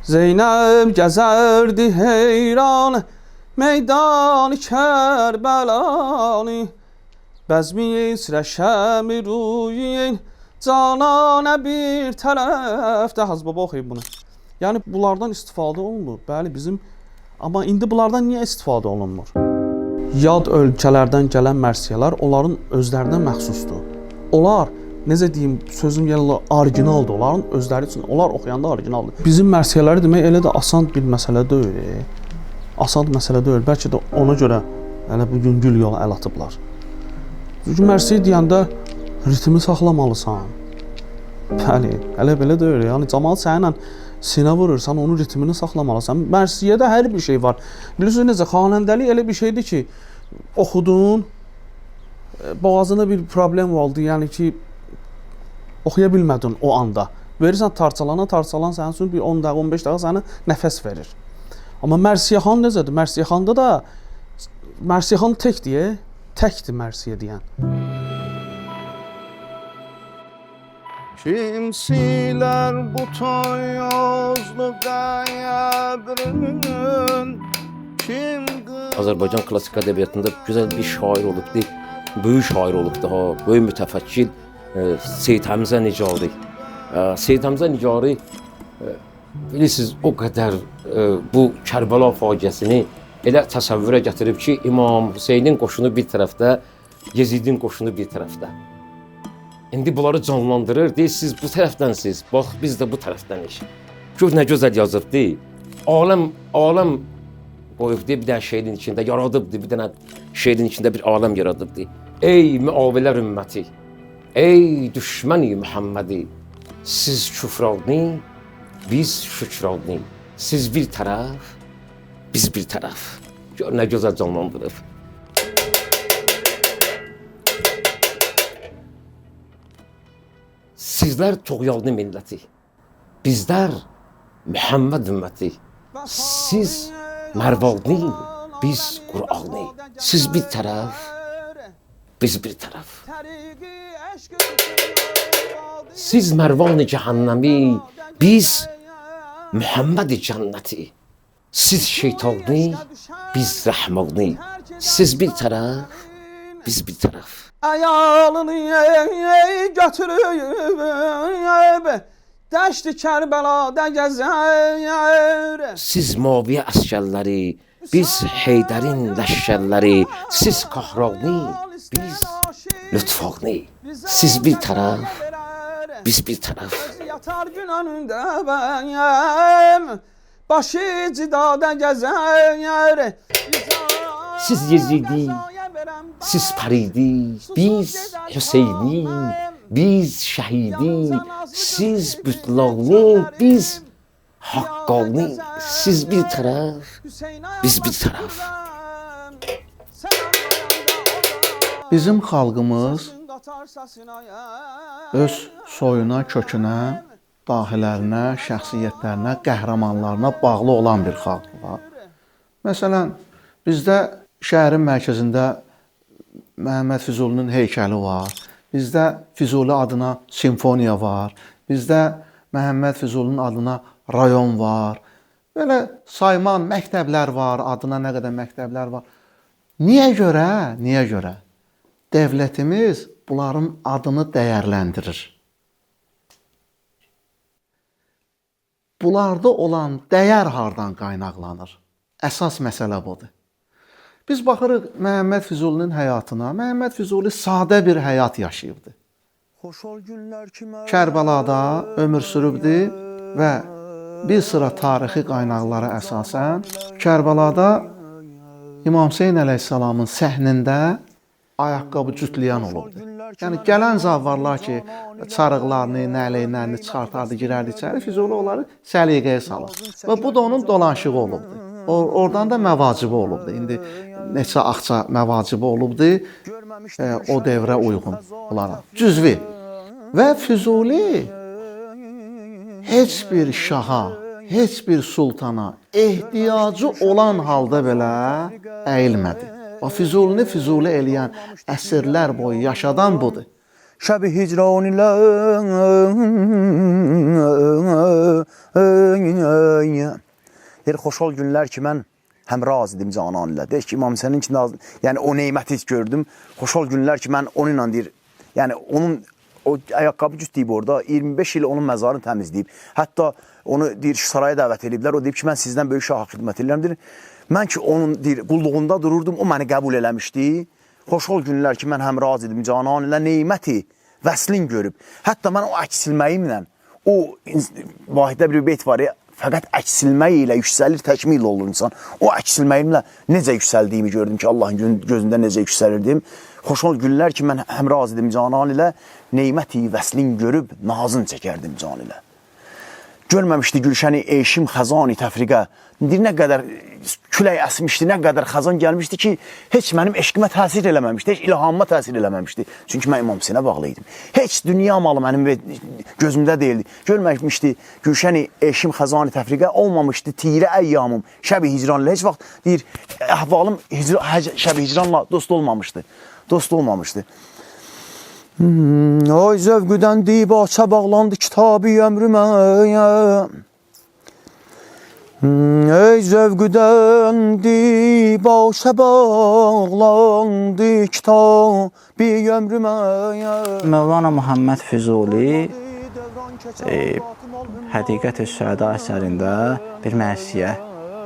Zeynep gezerdi heyran meydan Kerbelani. Bezmi İsreşemi ruyin canana bir tərəfdə. Haz baba oxuyun bunu. Yəni bunlardan istifadə olunur. Bəli, bizim. Amma indi bunlardan niyə istifadə olunmur? Yad ölkələrdən gələn mərsiyələr onların özlərinə məxsusdur. Onlar, necə deyim, sözüm gəlirlər, orijinaldır. Onların özləri üçün, onlar oxuyanda orijinaldır. Bizim mərsiyələri demək elə də asan bir məsələ deyil. Asan məsələ deyil. Bəlkə də ona görə elə bu yüngül yola əl atıblar. Çünki mərsiyə deyəndə ritmi saxlamalısan. Bəli, elə belə deyil. Yəni cəmaət səninlə sinə vurursan, onun ritmini saxlamalısan. Mərsiyədə hər bir şey var. Bilirsiniz necə, xanəndəlik elə bir şeydir ki, oxudun, boğazına bir problem oldu, yəni ki, oxuya bilmədin o anda. Verirsən tarçalana, tarçalan sənin üçün bir 10 dəqiqə, 15 dəqiqə sənə nəfəs verir. Amma Mərsiyəxan necədir? Mərsiyəxanda da, Mərsiyəxan təkdir, təkdir Mərsiyə deyən. Kim siler bu toyozlu qəbrinin? Azərbaycan klassik ədəbiyyatında gözəl bir şair olubdu, böyük şair olubdu, böyük mütəfəkkir Seyid Həmzə Nicari. Seyid Həmzə Nicari, bilirsiniz, o qədər bu Kərbəla faciəsini elə təsəvvürə gətirib ki, İmam Hüseynin qoşunu bir tərəfdə, Yezidin qoşunu bir tərəfdə. İndi bunları canlandırır, deyir, siz bu tərəfdənsiz, bax, biz də bu tərəfdənik. Gör, nə gözəl yazıbdı. Aləm qoyubdu, bir dənə şeirin içində yaradıbdı, bir dənə şeirin içində bir aləm yaradıbdı. Ey müavilər ümməti, ey düşməni Muhammədi, siz küfrani, biz şükrani. Siz bir tərəf, biz bir tərəf. Gör, nə gözəl canlandırıb. Sizler Toğyalını milləti, bizler Muhammed ümməti. Siz Mərvalni, biz Qur'ani. Siz bir tərəf, biz bir tərəf. Siz Mərvani cəhənnəmi, biz Muhammed cənnəti. Siz şeytani, biz rəhmani. Siz bir tərəf, biz bir tərəf. Ayalını götürüb dəşti Kərbəladə gəzər. Siz Maviyə əskərləri, biz Heydərin ləşkərləri. Siz Qahrani, biz Lütfani. Siz bir tərəf, biz bir tərəf. Yatar gün önündə bəyəm, başı cidadə gəzər. Siz Yezidi, siz Paridi, biz Hüseyni, biz Şəhidi, siz Bütlani, biz Haqqani. Siz bir tərəf, biz bir tərəf. Bizim xalqımız öz soyuna, kökünə, dahilərinə, şəxsiyyətlərinə, qəhrəmanlarına bağlı olan bir xalqdır. Məsələn, bizdə şəhərin mərkəzində Məhəmməd Füzulinin heykəli var. Bizdə Füzuli adına simfoniya var. Bizdə Məhəmməd Füzulinin adına rayon var. Belə sayman məktəblər var, adına nə qədər məktəblər var. Niyə görə? Niyə görə? Dövlətimiz bunların adını dəyərləndirir. Bunlarda olan dəyər hardan qaynaqlanır? Əsas məsələ budur. Biz baxırıq Məhəmməd Füzulinin həyatına. Məhəmməd Füzuli sadə bir həyat yaşayıbdı. Kərbəlada ömür sürübdü və bir sıra tarixi qaynaqlara əsasən Kərbəlada İmam Hüseyn əleyhissalamın səhnində ayaqqabı cütləyən olubdu. Yəni gələn zavarlar ki, çarıqlarını, nələyinlərini çıxartardı, girərdi içəri, Füzuli onları səliqəyə salır. Və bu da onun dolanışığı olubdu. Oradan da məvacibi olubdu. İndi neçə axça məvacibi olubdu o devrə uyğun olaraq. Cüzvi. Və Füzuli heç bir şaha, heç bir sultana ehtiyacı olan halda belə əyilmədi. Və Füzulini Füzuli eləyən əsrlər boyu yaşadan budur. Şəb-i hicran ilə Deyir, xoş ol günlər ki, mən həmraz idim canan ilə. Deyir ki, İmam Hüseynin ki, yəni o neyməti hiç gördüm. Xoş ol günlər ki, mən onunla deyir, yəni onun o ayaqqabı cüt deyib orada, 25 il onun məzarını təmizləyib. Hətta onu deyir, saraya dəvət ediblər. O deyib ki, mən sizdən böyük şah xidmət edirəm. Deyir, mən ki, onun deyir, qulluğunda dururdum, o məni qəbul eləmişdi. Xoş ol günlər ki, mən həmraz idim canan ilə neyməti vəslin görüb. Hətta mən o əksilməyimlə, o vahiddə bir beyt var ya, fəqət əksilmək ilə yüksəlir, təkmil olur insan. O əksilməyimlə necə yüksəldiyimi gördüm ki, Allahın gözündə necə yüksəlirdim. Xoş ol günlər ki, mən həmraz idim canan ilə, neyməti vəslin görüb, nazın çəkərdim can ilə. Görməmişdi gülşəni eşim xəzani təfriqə. Nə qədər külək əsmişdi, nə qədər xəzan gəlmişdi ki, heç mənim eşqimə təsir eləməmişdi, heç ilhamıma təsir eləməmişdi. Çünki mən İmam Hüseynə bağlı idim. Heç dünya malı mənim gözümdə deyildi. Görməmişdi gülşəni eşim xəzani təfriqə, olmamışdı tirə əyyamım, şəb-i hicranla. Heç vaxt deyir, əhvalım şəb-i hicranla dost olmamışdı. Dost olmamışdı. Ay zövqüdən dibaça bağlandı kitabı ömrümə. Ey zövqüdən dibaça bağlandı kitabı ömrümə. Mövlana Muhammed Füzuli Həqiqət-i Süəda əsərində bir mərsiyə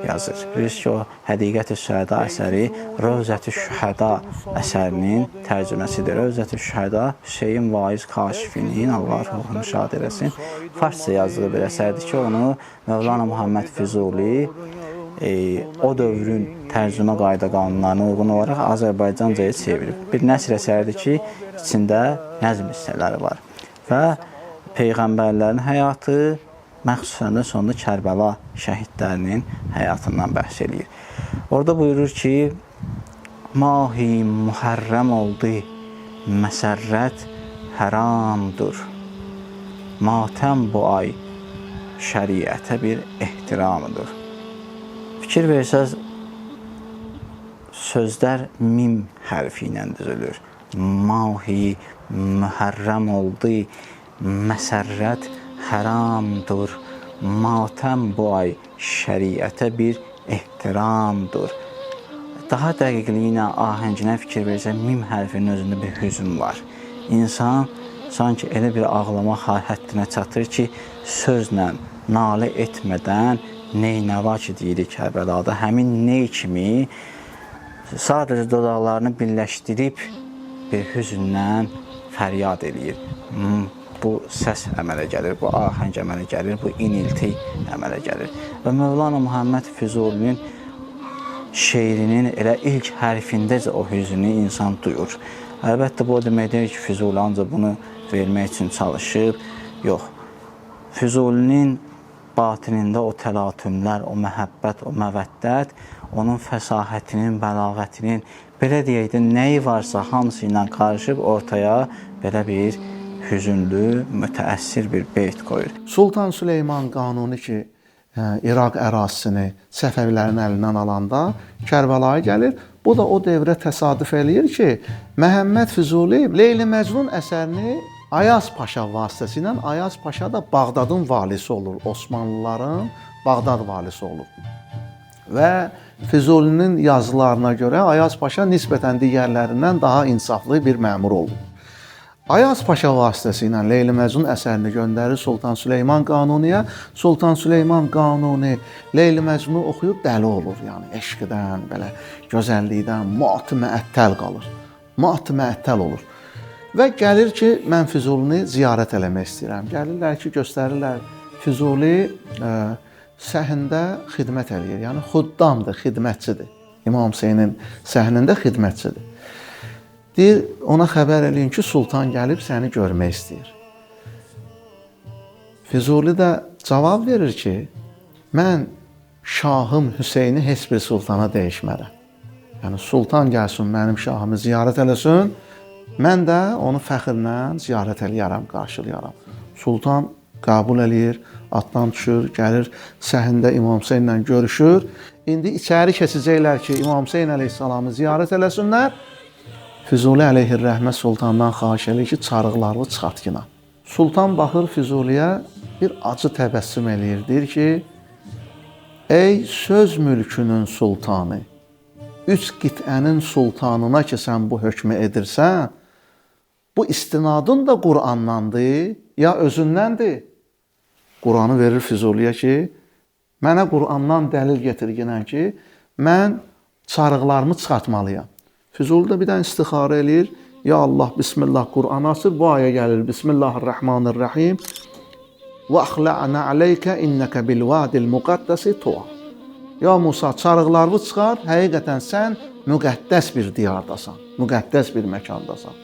yazır. Bilirsiniz ki, o Həqiqət-i Süəda əsəri Rövzət-i Şühəda əsərinin tərcüməsidir. Rövzət-i Şühəda Hüseyin Vaiz Kaşifinin, Allah ruhunu şad eləsin, farsça yazdığı bir əsərdir ki, onu Mövlana Muhammed Füzuli o dövrün tərcümə qayda qanunlarına uyğun olaraq Azərbaycancaya çevirib. Bir nəsr əsərdir ki, içində nəzm hissələri var və Peyğəmbərlərin həyatı, məxsusən də sonunda Kərbəla şəhidlərinin həyatından bəhs edir. Orada buyurur ki, Mahi mühərrəm oldu, məsərrət həramdır. Matəm bu ay şəriətə bir ehtiramıdır. Fikir versəz, sözlər mim hərfi ilə düzülür. Mahi mühərrəm oldu, məsərrət həramdır, matəm bu ay şəriətə bir ehtiramdır. Daha dəqiqliyinə, ahənginə fikir versə, mim hərfinin özündə bir hüzün var. İnsan sanki elə bir ağlama həddinə çatır ki, sözlə nalə etmədən neynəva ki deyirik Kərbəlada, həmin ney kimi sadəcə dodaqlarını birləşdirib bir hüzündən fəryad eləyir. Bu səs əmələ gəlir, bu ahəng əmələ gəlir, bu inilti əmələ gəlir. Və Mövlana Muhammed Füzulinin şeirinin elə ilk hərfindəcə o hüzünü insan duyur. Əlbəttə, bu o demək deyir ki, Füzuli ancaq bunu vermək üçün çalışıb. Yox, Füzulinin batinində o təlatümlər, o məhəbbət, o məvəddət, onun fəsahətinin, bəlağətinin, belə deyək də, nəyi varsa hamısı ilə qarışıb ortaya belə bir hüzünlü, mütəəssir bir beyt qoyur. Sultan Süleyman Qanuni ki, İraq ərazisini Səfəvilərin əlindən alanda Kərbəlaya gəlir. Bu da o dövrə təsadüf eləyir ki, Məhəmməd Füzuli Leyli Məcnun əsərini Ayaz Paşa vasitəsilə, Ayaz Paşa da Bağdadın valisi olur, Osmanlıların Bağdad valisi olur. Və Füzulinin yazılarına görə Ayaz Paşa nisbətən digərlərindən daha insaflı bir məmur olur. Ayaz Paşa vasitəsilə Leyli Məcnun əsərini göndərir Sultan Süleyman Qanuniyə. Sultan Süleyman Qanuni Leyli Məcnunu oxuyub dəli olur. Yəni eşqdən, belə gözəllikdən mat-məəttəl qalır. Mat-məəttəl olur. Və gəlir ki, mən Füzulini ziyarət eləmək istəyirəm. Gəlirlər ki, göstərirlər Füzuli səhnində xidmət eləyir. Yəni xuddamdır, xidmətçidir. İmam Hüseynin səhnində xidmətçidir. Deyir, ona xəbər eləyin ki, sultan gəlib səni görmək istəyir. Füzuli də cavab verir ki, mən şahım Hüseyni heç bir sultana dəyişmərəm. Yəni, sultan gəlsin, mənim şahımı ziyarət eləsin, mən də onu fəxrlə ziyarət eləyərəm, qarşılayaram. Sultan qəbul eləyir, atdan düşür, gəlir, səhnində İmam Hüseynlə görüşür. İndi içəri keçəcəklər ki, İmam Hüseyn əleyhissalamı ziyarət eləsinlər. Füzuli əleyhirrəhmə sultandan xahiş edir ki, çarıqlarını çıxartgına. Sultan baxır Füzuliyə, bir acı təbəssüm eləyir. Deyir ki, Ey söz mülkünün sultanı, üç qitənin sultanına ki sən bu hökmü edirsən, bu istinadın da Qur'andandır, ya özündəndir? Qur'anı verir Füzuliyə ki, mənə Qur'andan dəlil getirginən ki, mən çarıqlarımı çıxartmalıyam. Füzuli də bir dənə istixarə eləyir. Ya Allah, Bismillah, Qur'an açır, bu ayə gəlir. Bismillahirrahmanirrahim. Və əxlə'nə aleykə innəkə bilvadil müqəddəsi tuğa. Ya Musa, çarıqlarını çıxar, həqiqətən sən müqəddəs bir diyardasan, müqəddəs bir məkandasan.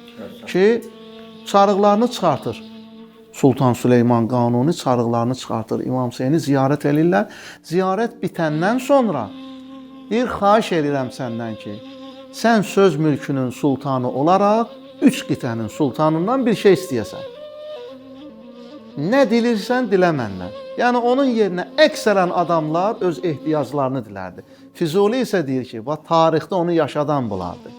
Ki, çarıqlarını çıxartır. Sultan Süleyman Qanuni çarıqlarını çıxartır. İmam Hüseyni ziyarət eləyirlər. Ziyarət bitəndən sonra deyir, xahiş edirəm səndən ki, sən söz mülkünün sultanı olaraq üç qitənin sultanından bir şey istəyəsən. Nə dilirsən, dilə məndən. Yəni, onun yerinə əksərən adamlar öz ehtiyaclarını dilərdi. Füzuli isə deyir ki, tarixdə onu yaşadan bulardı.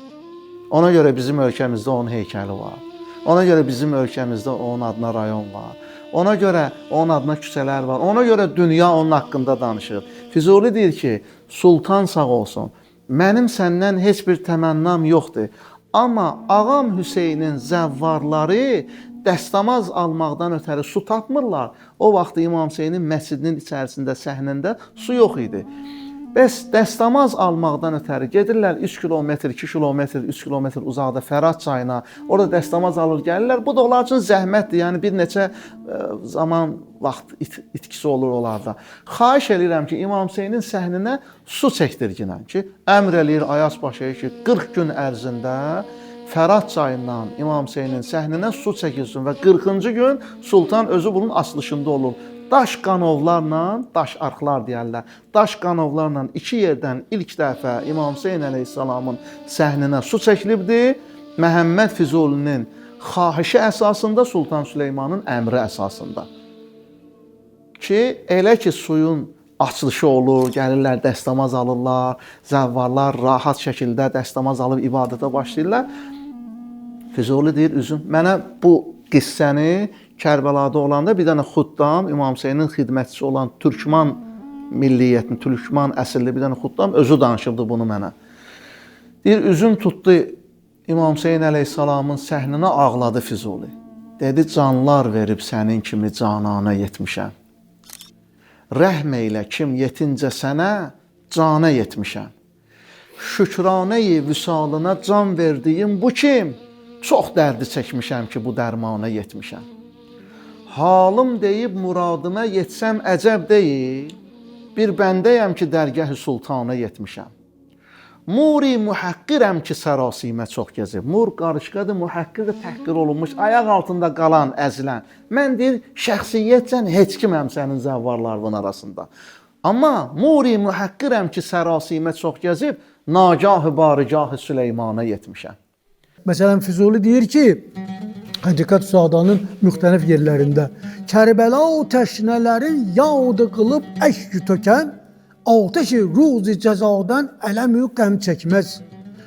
Ona görə bizim ölkəmizdə onun heykəli var. Ona görə bizim ölkəmizdə onun adına rayon var. Ona görə onun adına küçələr var. Ona görə dünya onun haqqında danışır. Füzuli deyir ki, sultan sağ olsun, mənim səndən heç bir təmənnam yoxdur. Amma ağam Hüseynin zəvvarları dəstəmaz almaqdan ötəri su tapmırlar. O vaxt İmam Hüseynin məscidinin içərisində, səhnəndə su yox idi. Bəs dəstəmaz almaqdan ötəri gedirlər 3 kilometr, 2 kilometr, 3 kilometr uzaqda Fərat çayına. Orada dəstəmaz alır gəlirlər. Bu da onlar üçün zəhmətdir. Yəni bir neçə zaman vaxt itkisi olur onlarda. Xahiş edirəm ki, İmam Hüseynin səhninə su çəkdirginən ki, əmr eləyir Ayas Paşaya ki, 40 gün ərzində Fərat çayından İmam Hüseynin səhninə su çəkilsin və 40-cı gün Sultan özü bunun açılışında olur. Daş qanovlarla, daş arxlar deyərlər, daş qanovlarla iki yerdən ilk dəfə İmam Hüseyn əleyhissalamın səhninə su çəkilibdir. Məhəmməd Füzulinin xahişi əsasında, Sultan Süleymanın əmri əsasında. Ki, elə ki suyun açılışı olur, gəlirlər, dəstəmaz alırlar, zəvvarlar rahat şəkildə dəstəmaz alıb ibadətə başlayırlar. Füzuli deyir, üzüm, mənə bu qissəni Kərbəlada olanda bir dənə xuddam, İmam Hüseynin xidmətçisi olan Türkman milliyyətini, Türkman əsilli bir dənə xuddam özü danışıbdı bunu mənə. Deyir, üzüm tutdu İmam Hüseyin əleyhissalamın səhninə ağladı Füzuli. Dedi, canlar verib sənin kimi canana yetmişəm. Rəhm eylə kim yetincə sənə cana yetmişəm. Şükranə-i vüsalına can verdiyim bu kim? Çox dərdi çəkmişəm ki, bu dərmana yetmişəm. Halım deyib muradıma yetsəm əcəb deyil, bir bəndəyəm ki, dərgah-ı sultana yetmişəm. Muri mühəqqirəm ki, sərasimə çox gəzib. Mur qarışqadır, mühəqqir təhqir olunmuş, ayaq altında qalan, əzilən. Mən deyir, şəxsiyyətcən heç kiməm sənin zəvvarlarının arasında. Amma muri mühəqqirəm ki, sərasimə çox gəzib, nagah-ı barigah-ı Süleymana yetmişəm. Məsələn, Füzuli deyir ki, Həqiqət Suadanın müxtəlif yerlərində Kərbəla o təşnələrin yadı qılıb əşk tökən, ateşi ruzi cəzadan ələm-ü qəm çəkməz.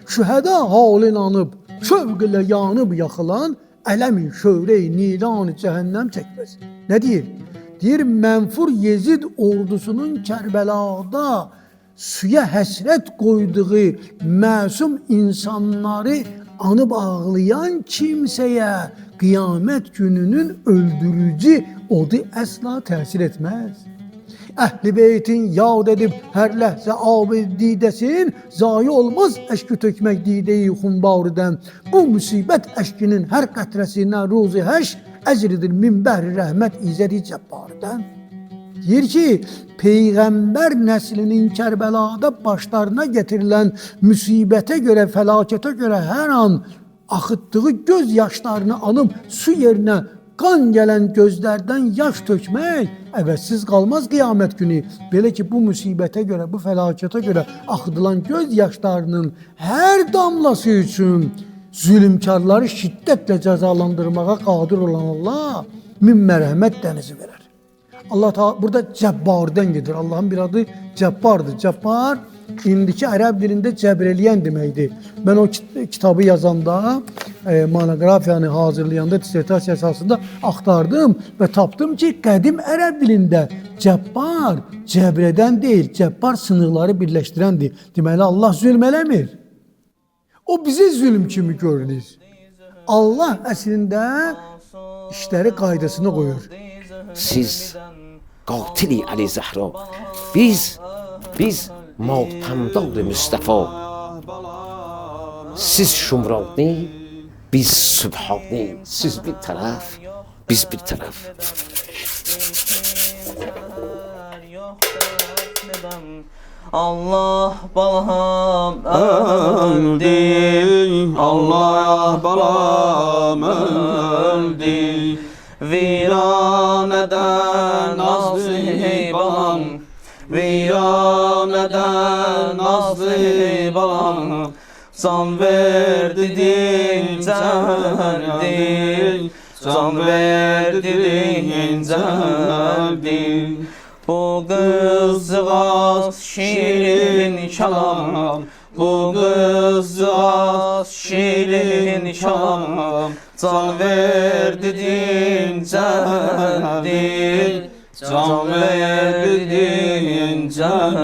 Şühəda halin anıb, şövq ilə yanıb yaxılan, ələm-i şövrey niran-ı cəhənnəm çəkməz. Nə deyir? Deyir, mənfur Yezid ordusunun Kərbəlada suya həsrət qoyduğu məsum insanları anıb ağlayan kimsəyə qiyamət gününün öldürücü odu əsla təsir etməz. Əhl-i beytin yad edib hər ləhzə ab-ı didəsin, zayi olmaz əşki tökmək didə-i xumbarıdən. Bu müsibət əşkinin hər qətrəsindən ruzi həş, əcridir min bəhri rəhmət izədi cəbbarıdan. Deyir ki, Peyğəmbər nəslinin Kərbəlada başlarına getirilən müsibətə görə, fəlakətə görə hər an axıtdığı göz yaşlarını anıb su yerinə qan gələn gözlərdən yaş tökmək əvəzsiz qalmaz qiyamət günü. Belə ki, bu müsibətə görə, bu fəlakətə görə axıdılan göz yaşlarının hər damlası üçün zülmkarları şiddətlə cəzalandırmağa qadir olan Allah min mərhəmət dənizi verər. Allah burada Cəbbardan gedir. Allahın bir adı Cəbbardır. Cəbbar indiki ərəb dilində cəbr eləyən deməkdir. Mən o kitabı yazanda, monoqrafiyanı hazırlayanda, dissertasiya əsasında axtardım və tapdım ki, qədim ərəb dilində Cəbbar cəbr edən deyil, cəbbar sınırları birləşdirəndir. Deməli Allah zülm eləmir. O bizə zülm kimi görünür. Allah əslində işləri qaydasına qoyur. Siz qatili Əli Zəhra. Biz matəmdar Mustafa. Siz şumrani, biz sübhani. Siz bir tərəf, biz bir tərəf. Allah balam öldü, Allah balam öldü. Viraneden nazlı balam, viraneden nazlı balam. Can verdi dinceldi, can verdi dinceldi. Bu kızcağız şirin çalam, bu kızcağız şirin çalam. Can verdi dinceldi, can verdi dinceldi.